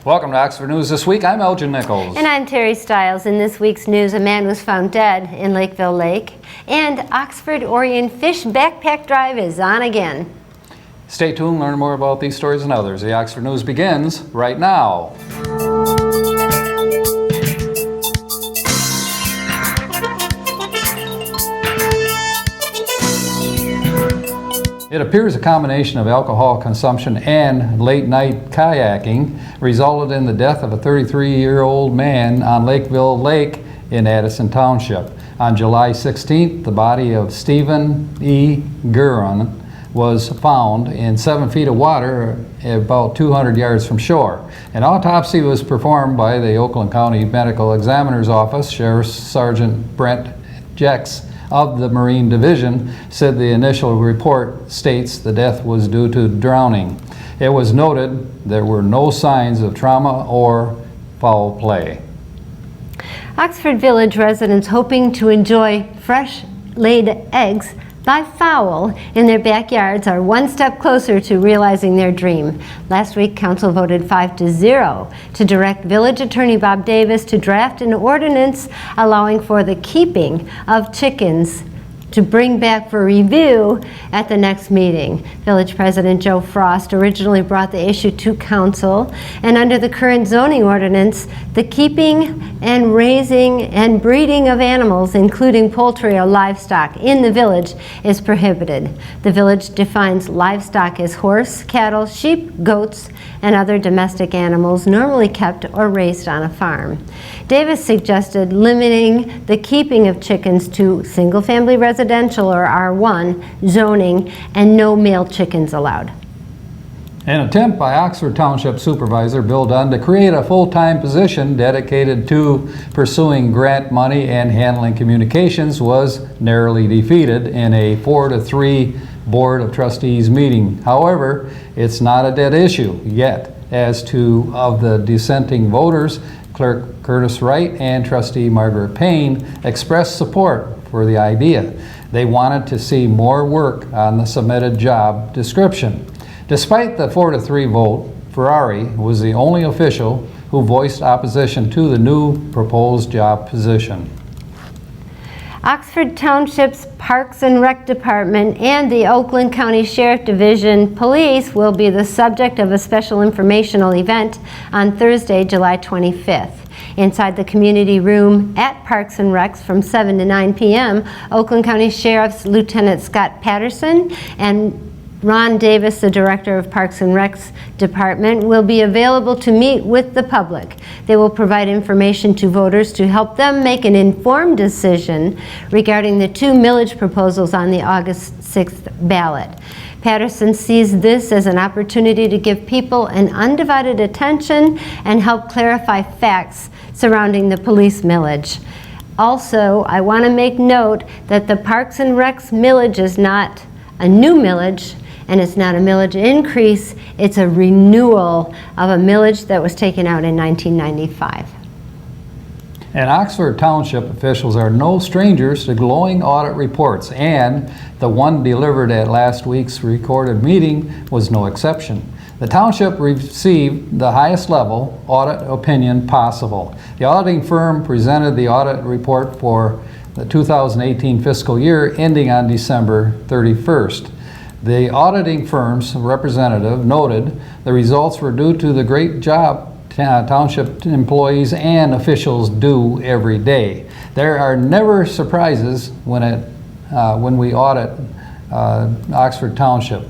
Welcome to Oxford News This Week. I'm Elgin Nichols. And I'm Terry Stiles. In this week's news, a man was found dead in Lakeville Lake. And Oxford Orion Fish Backpack Drive is on again. Stay tuned, learn more about these stories and others. The Oxford News begins right now. It appears a combination of alcohol consumption and late-night kayaking resulted in the death of a 33-year-old man on Lakeville Lake in Addison Township. On July 16th, the body of Stephen E. Guerin was found in 7 feet of water about 200 yards from shore. An autopsy was performed by the Oakland County Medical Examiner's Office. Sheriff Sergeant Brent Jex of the Marine Division said the initial report states the death was due to drowning. It was noted there were no signs of trauma or foul play. Oxford Village residents hoping to enjoy fresh laid eggs by fowl in their backyards are one step closer to realizing their dream. Last week, Council voted 5-0 to direct Village Attorney Bob Davis to draft an ordinance allowing for the keeping of chickens to bring back for review at the next meeting. Village President Joe Frost originally brought the issue to Council, and under the current zoning ordinance, the keeping and raising and breeding of animals, including poultry or livestock, in the village is prohibited. The village defines livestock as horse, cattle, sheep, goats, and other domestic animals normally kept or raised on a farm. Davis suggested limiting the keeping of chickens to single-family residential or R1 zoning and no male chickens allowed. An attempt by Oxford Township Supervisor Bill Dunn to create a full-time position dedicated to pursuing grant money and handling communications was narrowly defeated in a 4-3 Board of Trustees meeting. However, it's not a dead issue yet, as two of the dissenting voters, Clerk Curtis Wright and Trustee Margaret Payne, expressed support for the idea. They wanted to see more work on the submitted job description. Despite the 4-3 vote, Ferrari was the only official who voiced opposition to the new proposed job position. Oxford Township's Parks and Rec Department and the Oakland County Sheriff Division Police will be the subject of a special informational event on Thursday, July 25th. Inside the community room at Parks and Recs from 7 to 9 p.m., Oakland County Sheriff's Lieutenant Scott Patterson and Ron Davis, the Director of Parks and Recs Department, will be available to meet with the public. They will provide information to voters to help them make an informed decision regarding the 2 millage proposals on the August 6th ballot. Patterson sees this as an opportunity to give people an undivided attention and help clarify facts surrounding the police millage. Also, I want to make note that the Parks and Recs millage is not a new millage, and it's not a millage increase, it's a renewal of a millage that was taken out in 1995. And Oxford Township officials are no strangers to glowing audit reports, and the one delivered at last week's recorded meeting was no exception. The township received the highest level audit opinion possible. The auditing firm presented the audit report for the 2018 fiscal year ending on December 31st. The auditing firm's representative noted the results were due to the great job township employees and officials do every day. There are never surprises when we audit Oxford Township.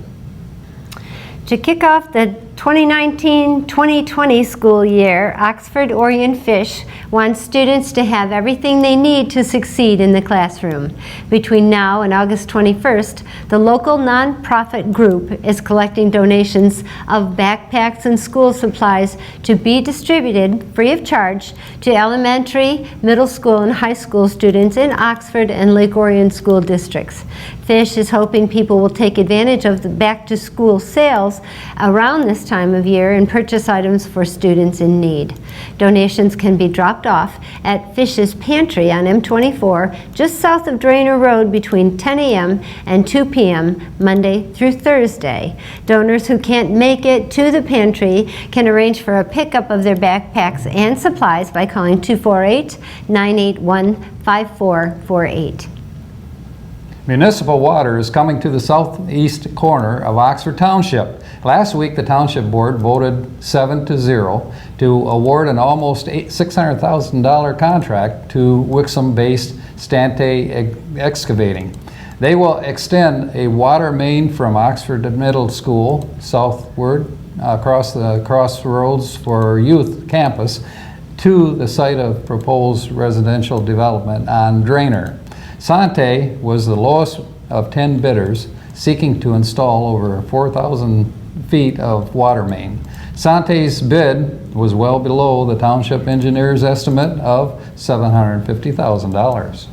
To kick off the 2019-2020 school year, Oxford Orion Fish wants students to have everything they need to succeed in the classroom. Between now and August 21st, the local nonprofit group is collecting donations of backpacks and school supplies to be distributed free of charge to elementary, middle school, and high school students in Oxford and Lake Orion school districts. Fish is hoping people will take advantage of the back-to-school sales around this time of year and purchase items for students in need. Donations can be dropped off at Fish's Pantry on M24, just south of Drainer Road, between 10 a.m. and 2 p.m. Monday through Thursday. Donors who can't make it to the pantry can arrange for a pickup of their backpacks and supplies by calling 248-981-5448. Municipal water is coming to the southeast corner of Oxford Township. Last week, the Township Board voted 7-0 to award an almost $600,000 contract to Wixom-based Stante Excavating. They will extend a water main from Oxford Middle School southward across the Crossroads for Youth campus to the site of proposed residential development on Drainer. Sante was the lowest of 10 bidders seeking to install over 4,000 feet of water main. Sante's bid was well below the township engineer's estimate of $750,000.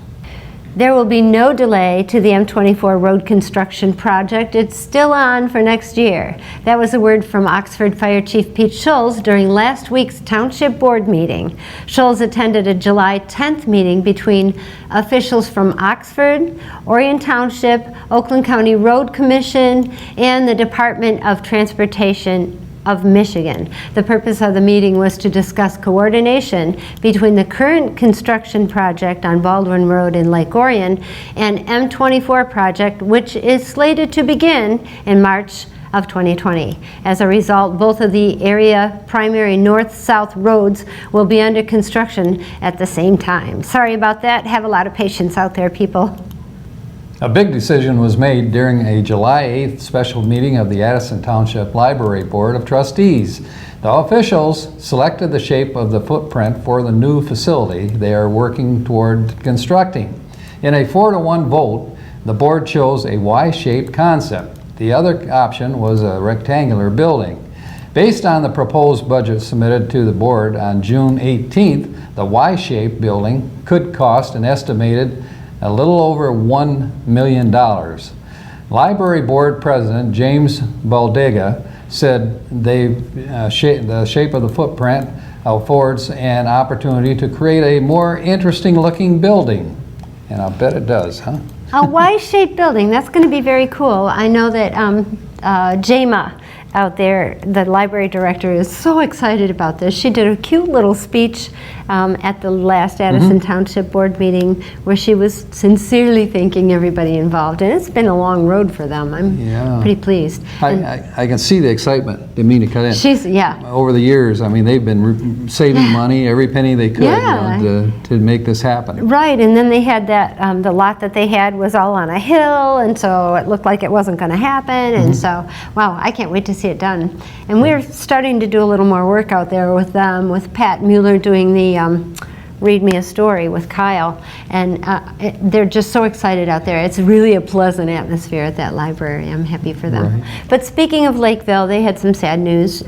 There will be no delay to the M24 road construction project. It's still on for next year. That was a word from Oxford Fire Chief Pete Schulz during last week's Township Board meeting. Schulz attended a July 10th meeting between officials from Oxford, Orion Township, Oakland County Road Commission, and the Department of Transportation of Michigan. The purpose of the meeting was to discuss coordination between the current construction project on Baldwin Road in Lake Orion and M24 project, which is slated to begin in March of 2020. As a result, both of the area primary north-south roads will be under construction at the same time. Sorry about that. Have a lot of patience out there, people. A big decision was made during a July 8th special meeting of the Addison Township Library Board of Trustees. The officials selected the shape of the footprint for the new facility they are working toward constructing. In a 4-to-1 vote, the board chose a Y-shaped concept. The other option was a rectangular building. Based on the proposed budget submitted to the board on June 18th, the Y-shaped building could cost an estimated a little over $1 million. Library Board President James Baldega said the shape of the footprint affords an opportunity to create a more interesting looking building. And I'll bet it does, huh? A Y-shaped building, that's going to be very cool. I know that Jama out there, the library director, is so excited about this. She did a cute little speech at the last Addison Township Board meeting where she was sincerely thanking everybody involved. And it's been a long road for them. I'm pretty pleased. I can see the excitement. Didn't mean to cut in. Yeah. Over the years, I mean, they've been saving money, every penny they could, to make this happen. Right, and then they had that, the lot that they had was all on a hill, and so it looked like it wasn't going to happen. And so, wow, I can't wait to see it done. And we're starting to do a little more work out there with them, with Pat Mueller doing the Read Me a Story with Kyle, and they're just so excited out there. It's really a pleasant atmosphere at that library. I'm happy for them. Right. But speaking of Lakeville, they had some sad news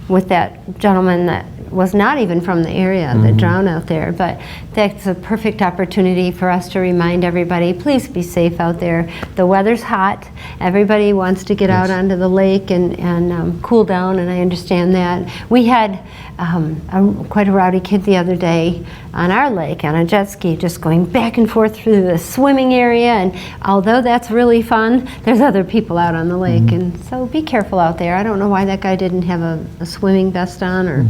with that gentleman that was not even from the area that drowned out there. But that's a perfect opportunity for us to remind everybody, please be safe out there. The weather's hot. Everybody wants to get out onto the lake and cool down, and I understand that. We had quite a rowdy kid the other day on our lake on a jet ski, just going back and forth through the swimming area, and although that's really fun, there's other people out on the lake, and so be careful out there. I don't know why that guy didn't have a swimming vest on or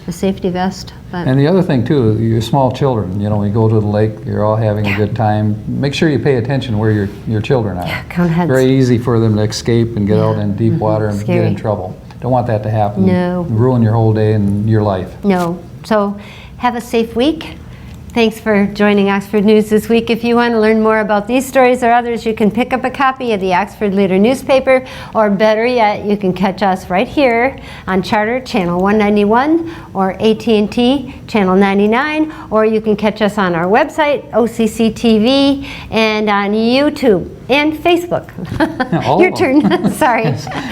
a safety vest. But. And the other thing too, your small children, you know, when you go to the lake, you're all having a good time. Make sure you pay attention where your children are. Count heads. Very easy for them to escape and get out in deep water and get in trouble. Don't want that to happen. No. Ruin your whole day and your life. No. So have a safe week. Thanks for joining Oxford News this week. If you want to learn more about these stories or others, you can pick up a copy of the Oxford Leader newspaper, or better yet, you can catch us right here on Charter Channel 191 or AT&T Channel 99, or you can catch us on our website, OCC TV, and on YouTube. and Facebook. All Your of them. turn. Sorry.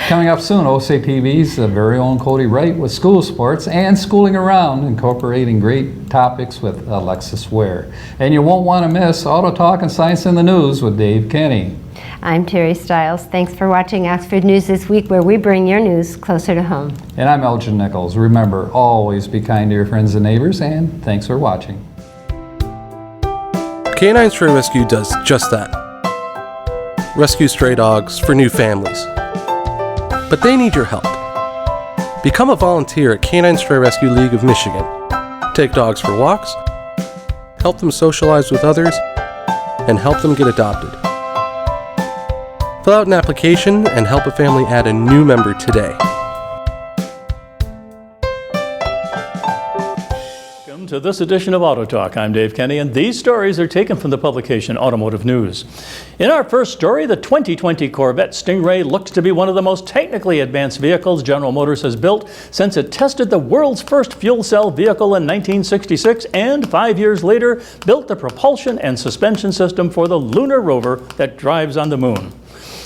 Coming up soon, OCTV's very own Cody Wright with school sports and schooling around, incorporating great topics with Alexis Ware. And you won't want to miss Auto Talk and Science in the News with Dave Kenny. I'm Terry Stiles. Thanks for watching Oxford News This Week, where we bring your news closer to home. And I'm Elgin Nichols. Remember, always be kind to your friends and neighbors, and thanks for watching. Canine Stray Rescue does just that. Rescue stray dogs for new families. But they need your help. Become a volunteer at Canine Stray Rescue League of Michigan. Take dogs for walks, help them socialize with others, and help them get adopted. Fill out an application and help a family add a new member today. Welcome to this edition of Auto Talk. I'm Dave Kenny, and these stories are taken from the publication Automotive News. In our first story, the 2020 Corvette Stingray looks to be one of the most technically advanced vehicles General Motors has built since it tested the world's first fuel cell vehicle in 1966 and 5 years later built the propulsion and suspension system for the lunar rover that drives on the moon.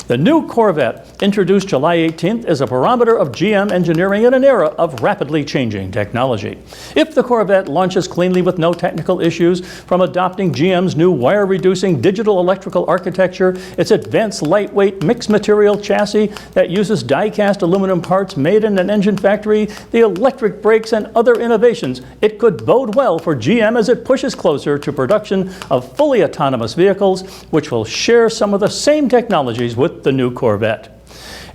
The new Corvette, introduced July 18th, is a barometer of GM engineering in an era of rapidly changing technology. If the Corvette launches cleanly with no technical issues, from adopting GM's new wire-reducing digital electrical architecture, its advanced lightweight mixed material chassis that uses die-cast aluminum parts made in an engine factory, the electric brakes, and other innovations, it could bode well for GM as it pushes closer to production of fully autonomous vehicles, which will share some of the same technologies with the new Corvette.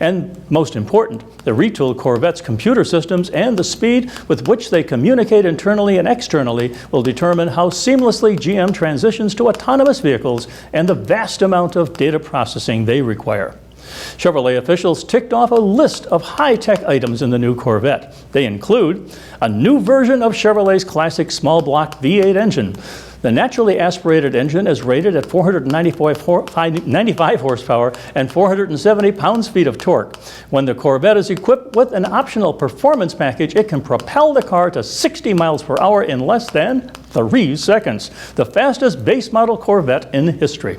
And most important, the retooled Corvette's computer systems and the speed with which they communicate internally and externally will determine how seamlessly GM transitions to autonomous vehicles and the vast amount of data processing they require. Chevrolet officials ticked off a list of high-tech items in the new Corvette. They include a new version of Chevrolet's classic small block V8 engine. The naturally aspirated engine is rated at 495 horsepower and 470 pounds-feet of torque. When the Corvette is equipped with an optional performance package, it can propel the car to 60 miles per hour in less than 3 seconds, the fastest base model Corvette in history.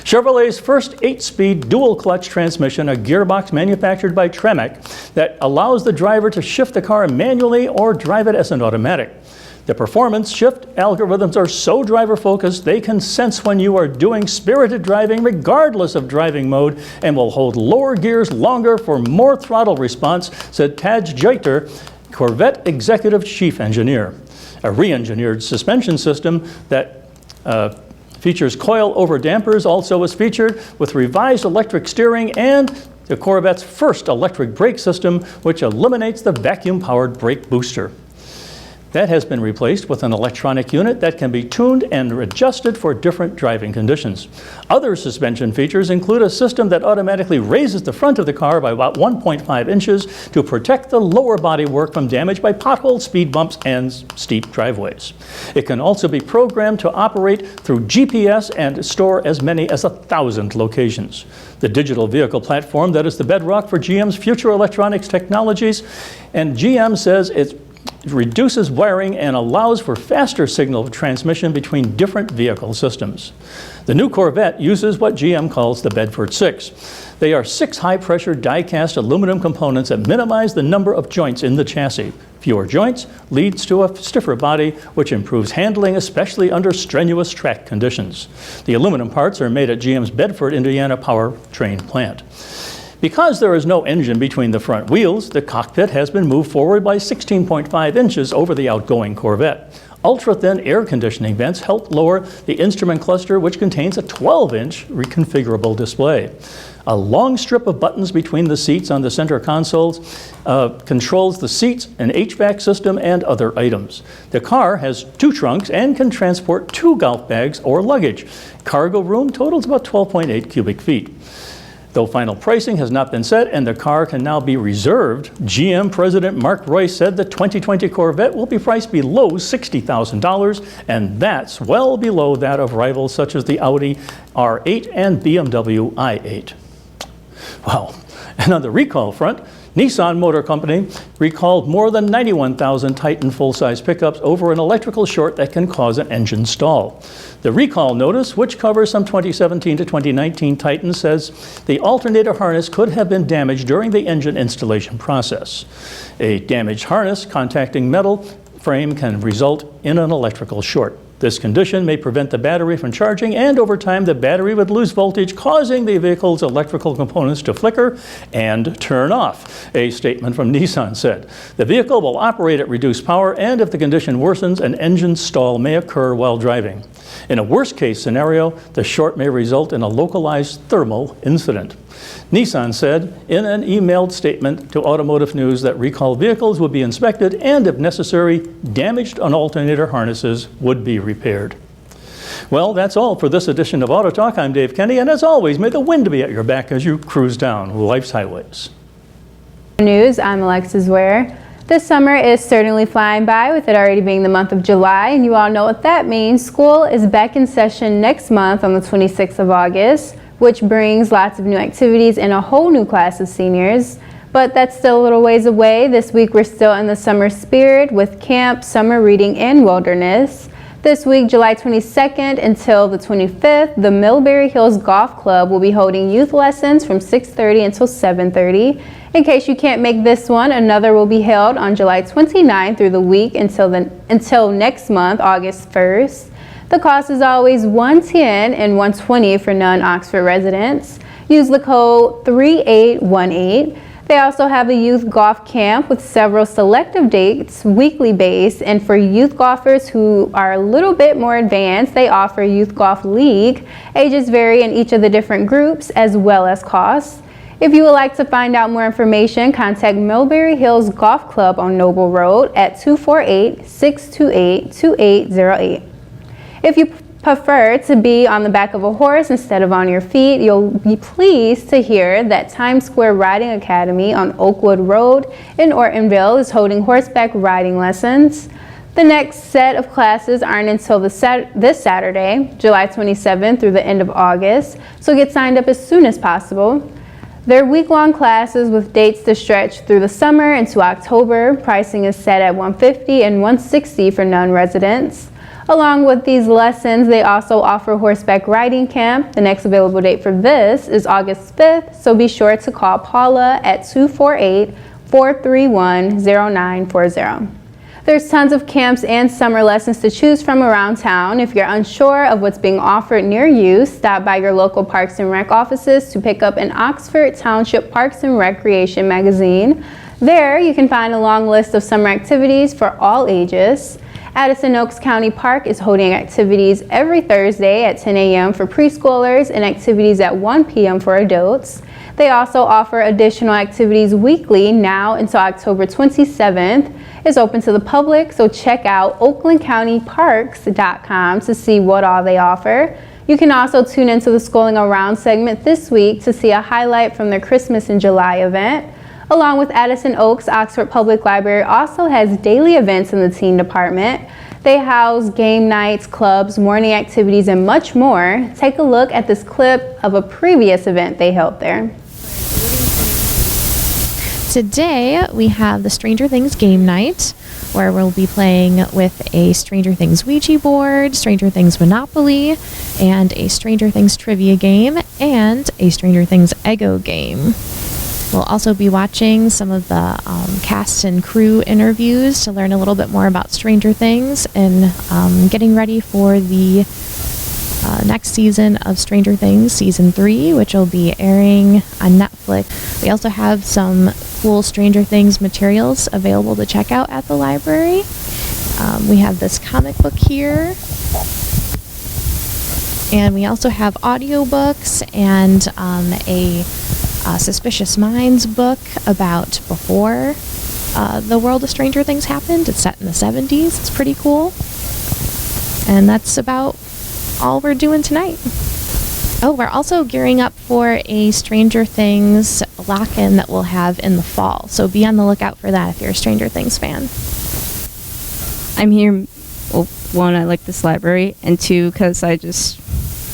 Chevrolet's first 8-speed dual-clutch transmission, a gearbox manufactured by Tremec that allows the driver to shift the car manually or drive it as an automatic. The performance shift algorithms are so driver-focused they can sense when you are doing spirited driving regardless of driving mode and will hold lower gears longer for more throttle response, said Taj Jeter, Corvette Executive Chief Engineer. A re-engineered suspension system that features coil-over dampers also was featured, with revised electric steering and the Corvette's first electric brake system, which eliminates the vacuum-powered brake booster. That has been replaced with an electronic unit that can be tuned and adjusted for different driving conditions. Other suspension features include a system that automatically raises the front of the car by about 1.5 inches to protect the lower bodywork from damage by potholes, speed bumps, and steep driveways. It can also be programmed to operate through GPS and store as many as 1,000 locations. The digital vehicle platform that is the bedrock for GM's future electronics technologies, and GM says it reduces wiring and allows for faster signal transmission between different vehicle systems. The new Corvette uses what GM calls the Bedford Six. They are 6 high-pressure die-cast aluminum components that minimize the number of joints in the chassis. Fewer joints leads to a stiffer body, which improves handling, especially under strenuous track conditions. The aluminum parts are made at GM's Bedford, Indiana powertrain plant. Because there is no engine between the front wheels, the cockpit has been moved forward by 16.5 inches over the outgoing Corvette. Ultra-thin air conditioning vents help lower the instrument cluster, which contains a 12-inch reconfigurable display. A long strip of buttons between the seats on the center consoles controls the seats, an HVAC system, and other items. The car has 2 trunks and can transport 2 golf bags or luggage. Cargo room totals about 12.8 cubic feet. Though final pricing has not been set and the car can now be reserved, GM President Mark Royce said the 2020 Corvette will be priced below $60,000, and that's well below that of rivals such as the Audi R8 and BMW i8. Wow. And on the recall front, Nissan Motor Company recalled more than 91,000 Titan full-size pickups over an electrical short that can cause an engine stall. The recall notice, which covers some 2017 to 2019 Titan, says the alternator harness could have been damaged during the engine installation process. A damaged harness contacting metal frame can result in an electrical short. This condition may prevent the battery from charging, and over time the battery would lose voltage, causing the vehicle's electrical components to flicker and turn off, a statement from Nissan said. The vehicle will operate at reduced power, and if the condition worsens, an engine stall may occur while driving. In a worst-case scenario, the short may result in a localized thermal incident. Nissan said in an emailed statement to Automotive News that recalled vehicles would be inspected and, if necessary, damaged alternator harnesses would be repaired. Well, that's all for this edition of Auto Talk. I'm Dave Kenny, and as always, may the wind be at your back as you cruise down life's highways. News, I'm Alexis Ware. This summer is certainly flying by, with it already being the month of July, and you all know what that means. School is back in session next month on the 26th of August, which brings lots of new activities and a whole new class of seniors. But that's still a little ways away. This week we're still in the summer spirit with camp, summer reading, and wilderness. This week, July 22nd until the 25th, the Millbury Hills Golf Club will be holding youth lessons from 6:30 until 7:30. In case you can't make this one, another will be held on July 29th through the week until next month, August 1st. The cost is always $110 and $120 for non-Oxford residents. Use the code 3818. They also have a youth golf camp with several selective dates, weekly based, and for youth golfers who are a little bit more advanced, they offer Youth Golf League. Ages vary in each of the different groups as well as costs. If you would like to find out more information, contact Millbury Hills Golf Club on Noble Road at 248-628-2808. If you prefer to be on the back of a horse instead of on your feet, you'll be pleased to hear that Times Square Riding Academy on Oakwood Road in Ortonville is holding horseback riding lessons. The next set of classes aren't until this Saturday, July 27th through the end of August, so get signed up as soon as possible. They're week-long classes with dates to stretch through the summer into October. Pricing is set at $150 and $160 for non-residents. Along with these lessons, they also offer horseback riding camp. The next available date for this is August 5th, so be sure to call Paula at 248-431-0940. There's tons of camps and summer lessons to choose from around town. If you're unsure of what's being offered near you, stop by your local Parks and Rec offices to pick up an Oxford Township Parks and Recreation magazine. There, you can find a long list of summer activities for all ages. Addison Oaks County Park is holding activities every Thursday at 10 a.m. for preschoolers and activities at 1 p.m. for adults. They also offer additional activities weekly now until October 27th. It's open to the public, so check out oaklandcountyparks.com to see what all they offer. You can also tune into the Schooling Around segment this week to see a highlight from their Christmas in July event. Along with Addison Oaks, Oxford Public Library also has daily events in the teen department. They house game nights, clubs, morning activities, and much more. Take a look at this clip of a previous event they held there. Today we have the Stranger Things game night, where we'll be playing with a Stranger Things Ouija board, Stranger Things Monopoly, and a Stranger Things trivia game, and a Stranger Things Eggo game. We'll also be watching some of the cast and crew interviews to learn a little bit more about Stranger Things and getting ready for the next season of Stranger Things, Season 3, which will be airing on Netflix. We also have some cool Stranger Things materials available to check out at the library. We have this comic book here. And we also have audiobooks and a Suspicious Minds book about before the world of Stranger Things happened. It's set in the 70s. It's pretty cool. And that's about all we're doing tonight. Oh, we're also gearing up for a Stranger Things lock-in that we'll have in the fall. So be on the lookout for that if you're a Stranger Things fan. I'm here, well, one, I like this library, and two, because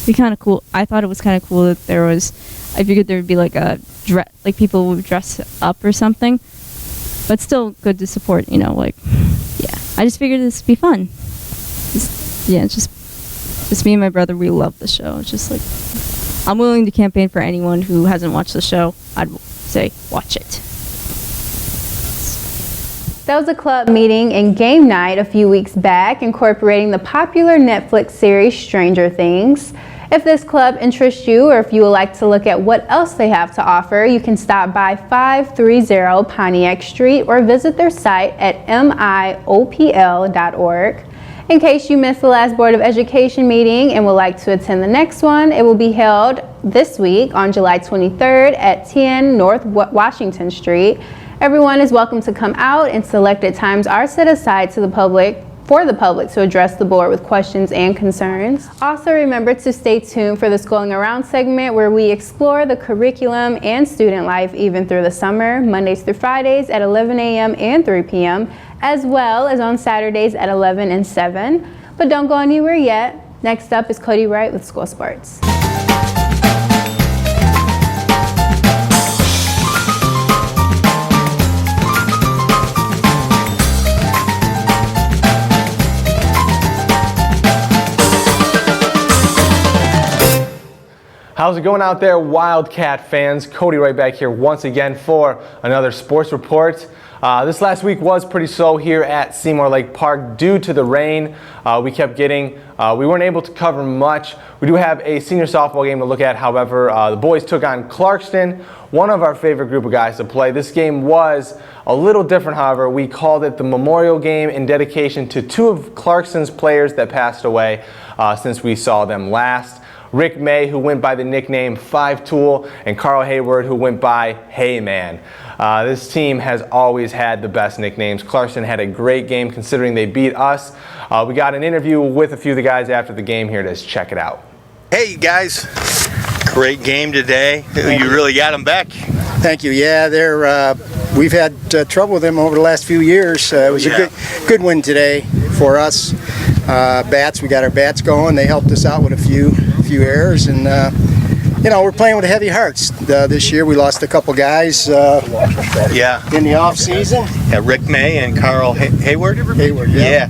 be kind of cool. I thought it was kind of cool that I figured there would be like a like people would dress up or something. But still good to support, you know, like, yeah. I just figured this would be fun. Just me and my brother, we love the show. It's just like, I'm willing to campaign for anyone who hasn't watched the show. I'd say, watch it. That was a club meeting and game night a few weeks back, incorporating the popular Netflix series Stranger Things. If this club interests you, or if you would like to look at what else they have to offer, you can stop by 530 Pontiac Street or visit their site at miopl.org. In case you missed the last Board of Education meeting and would like to attend the next one, it will be held this week on July 23rd at 10 North Washington Street. Everyone is welcome to come out, and selected times are set aside to the public for the public to address the board with questions and concerns. Also remember to stay tuned for the Schooling Around segment, where we explore the curriculum and student life even through the summer, Mondays through Fridays at 11 a.m. and 3 p.m., as well as on Saturdays at 11 and 7. But don't go anywhere yet. Next up is Cody Wright with School Sports. How's it going out there, Wildcat fans? Cody right back here once again for another sports report. This last week was pretty slow here at Seymour Lake Park due to the rain we kept getting. We weren't able to cover much. We do have a senior softball game to look at. However, the boys took on Clarkston, one of our favorite group of guys to play. This game was a little different, however. We called it the memorial game in dedication to two of Clarkston's players that passed away since we saw them last. Rick May, who went by the nickname Five Tool, and Carl Hayward, who went by Hey Man. This team has always had the best nicknames. Clarkston had a great game considering they beat us. We got an interview with a few of the guys after the game here. Let's check it out. Hey guys, great game today. You really got them back. Thank you. Yeah, we've had trouble with them over the last few years. It was a good win today for us. Bats, we got our bats going. They helped us out with a few errors, and we're playing with heavy hearts. This year we lost a couple guys. In the off season. Yeah, Rick May and Carl Hayward. Hayward, yeah.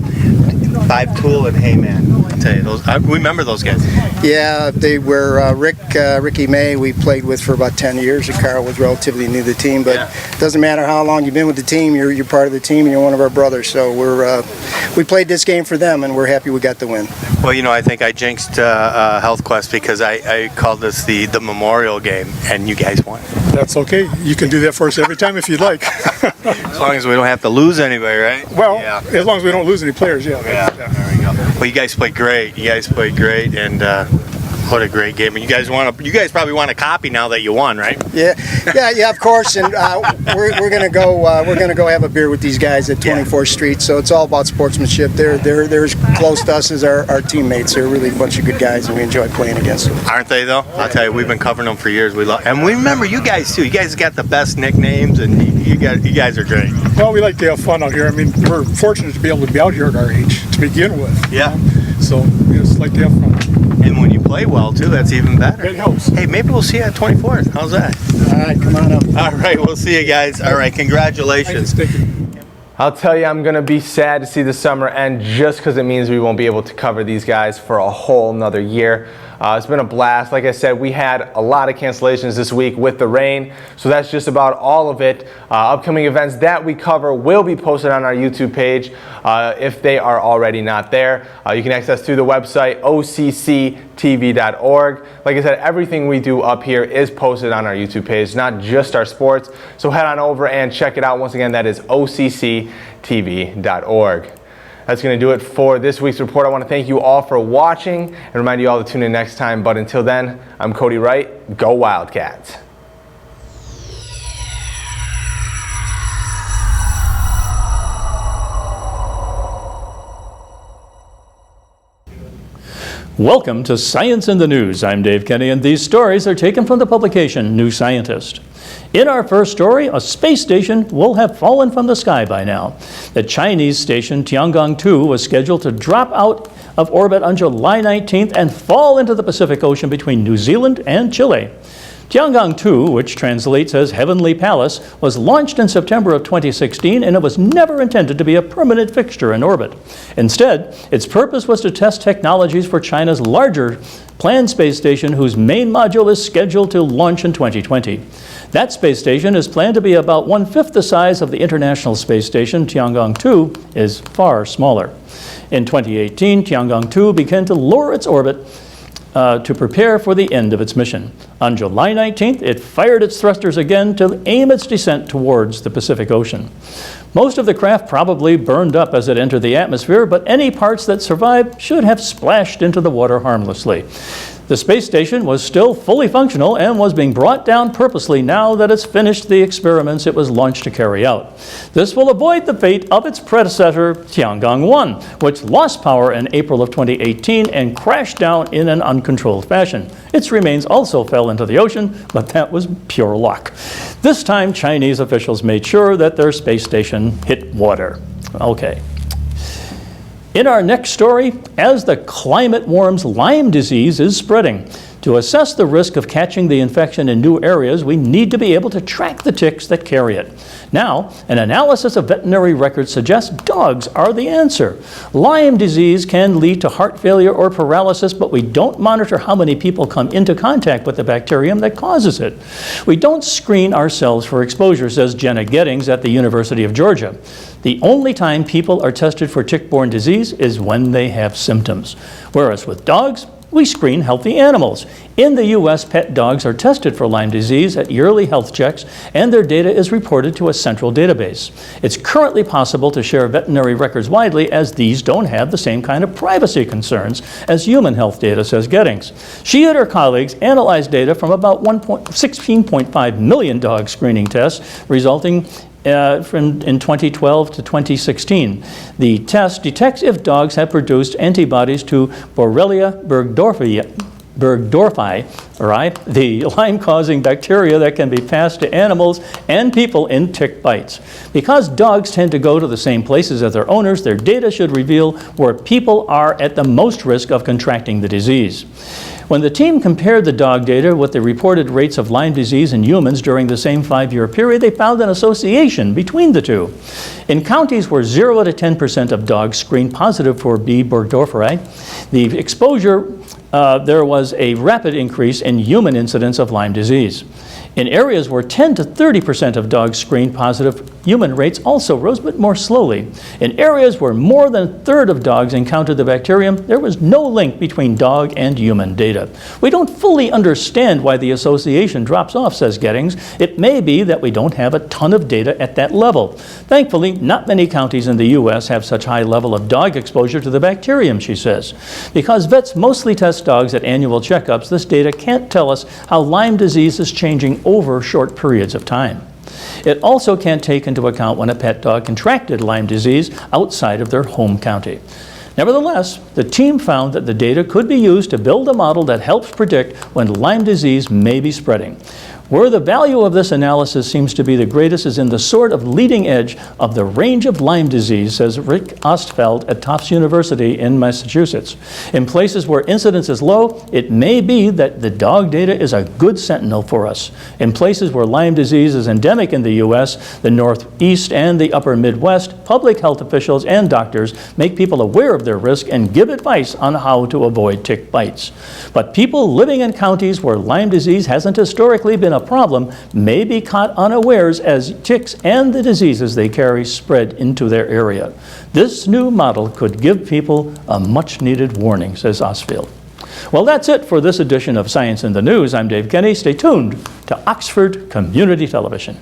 Five Tool and Hey Man. I tell you, I remember those guys. Yeah, they were Ricky May. We played with for about 10 years, and Carl was relatively new to the team. But it doesn't matter how long you've been with the team. You're part of the team, and you're one of our brothers. So we played this game for them, and we're happy we got the win. Well, I think I jinxed Health Quest because I called this the memorial game, and you guys won. That's okay. You can do that for us every time if you'd like. As long as we don't have to lose anybody, right? Well, as long as we don't lose any players, yeah. There we go. Well, you guys played great. And what a great game. And you guys probably want a copy now that you won, right? Yeah, of course. And we're gonna go have a beer with these guys at 24th Street. So it's all about sportsmanship. They're as close to us as our teammates. They're really a bunch of good guys, and we enjoy playing against them. Aren't they though? I'll tell you, we've been covering them for years. And we remember you guys too. You guys got the best nicknames, and you guys are great. Well, we like to have fun out here. I mean, we're fortunate to be able to be out here at our age to begin with. Yeah. So we just like to have fun. And when you play well too, that's even better. It helps. Hey, maybe we'll see you at 24th. How's that? All right, come on up. All right, we'll see you guys. All right, congratulations. Thank you. I'll tell you, I'm going to be sad to see the summer end just because it means we won't be able to cover these guys for a whole nother year. It's been a blast. Like I said, we had a lot of cancellations this week with the rain, so that's just about all of it. Upcoming events that we cover will be posted on our YouTube page if they are already not there. You can access through the website occtv.org. Like I said, everything we do up here is posted on our YouTube page, not just our sports. So head on over and check it out. Once again, that is occtv.org. That's going to do it for this week's report. I want to thank you all for watching and remind you all to tune in next time. But until then, I'm Cody Wright. Go Wildcats. Welcome to Science in the News. I'm Dave Kenny, and these stories are taken from the publication New Scientist. In our first story, a space station will have fallen from the sky by now. The Chinese station Tiangong-2 was scheduled to drop out of orbit on July 19th and fall into the Pacific Ocean between New Zealand and Chile. Tiangong 2, which translates as Heavenly Palace, was launched in September of 2016, and it was never intended to be a permanent fixture in orbit. Instead, its purpose was to test technologies for China's larger planned space station, whose main module is scheduled to launch in 2020. That space station is planned to be about 1/5 the size of the International Space Station. Tiangong 2 is far smaller. In 2018, Tiangong 2 began to lower its orbit to prepare for the end of its mission. On July 19th, it fired its thrusters again to aim its descent towards the Pacific Ocean. Most of the craft probably burned up as it entered the atmosphere, but any parts that survived should have splashed into the water harmlessly. The space station was still fully functional and was being brought down purposely now that it's finished the experiments it was launched to carry out. This will avoid the fate of its predecessor, Tiangong 1, which lost power in April of 2018 and crashed down in an uncontrolled fashion. Its remains also fell into the ocean, but that was pure luck. This time, Chinese officials made sure that their space station hit water. Okay. In our next story, as the climate warms, Lyme disease is spreading. To assess the risk of catching the infection in new areas, we need to be able to track the ticks that carry it. Now, an analysis of veterinary records suggests dogs are the answer. Lyme disease can lead to heart failure or paralysis, but we don't monitor how many people come into contact with the bacterium that causes it. We don't screen ourselves for exposure, says Jenna Gettings at the University of Georgia. The only time people are tested for tick-borne disease is when they have symptoms. Whereas with dogs, we screen healthy animals. In the U.S., pet dogs are tested for Lyme disease at yearly health checks, and their data is reported to a central database. It's currently possible to share veterinary records widely, as these don't have the same kind of privacy concerns as human health data, says Gettings. She and her colleagues analyzed data from about 16.5 million dog screening tests, resulting in 2012 to 2016. The test detects if dogs have produced antibodies to Borrelia burgdorferi, the Lyme-causing bacteria that can be passed to animals and people in tick bites. Because dogs tend to go to the same places as their owners, their data should reveal where people are at the most risk of contracting the disease. When the team compared the dog data with the reported rates of Lyme disease in humans during the same 5-year period, they found an association between the two. In counties where 0 to 10% of dogs screened positive for B. burgdorferi, the exposure, there was a rapid increase in human incidence of Lyme disease. In areas where 10 to 30% of dogs screened positive, human rates also rose, but more slowly. In areas where more than a third of dogs encountered the bacterium, there was no link between dog and human data. We don't fully understand why the association drops off, says Gettings. It may be that we don't have a ton of data at that level. Thankfully, not many counties in the U.S. have such high level of dog exposure to the bacterium, she says. Because vets mostly test dogs at annual checkups, this data can't tell us how Lyme disease is changing over short periods of time. It also can't take into account when a pet dog contracted Lyme disease outside of their home county. Nevertheless, the team found that the data could be used to build a model that helps predict when Lyme disease may be spreading. Where the value of this analysis seems to be the greatest is in the sort of leading edge of the range of Lyme disease, says Rick Ostfeld at Tufts University in Massachusetts. In places where incidence is low, it may be that the dog data is a good sentinel for us. In places where Lyme disease is endemic in the U.S., the Northeast and the upper Midwest, public health officials and doctors make people aware of their risk and give advice on how to avoid tick bites. But people living in counties where Lyme disease hasn't historically been a problem may be caught unawares as ticks and the diseases they carry spread into their area. This new model could give people a much-needed warning, says Ostfeld. Well, that's it for this edition of Science in the News. I'm Dave Kenny. Stay tuned to Oxford Community Television.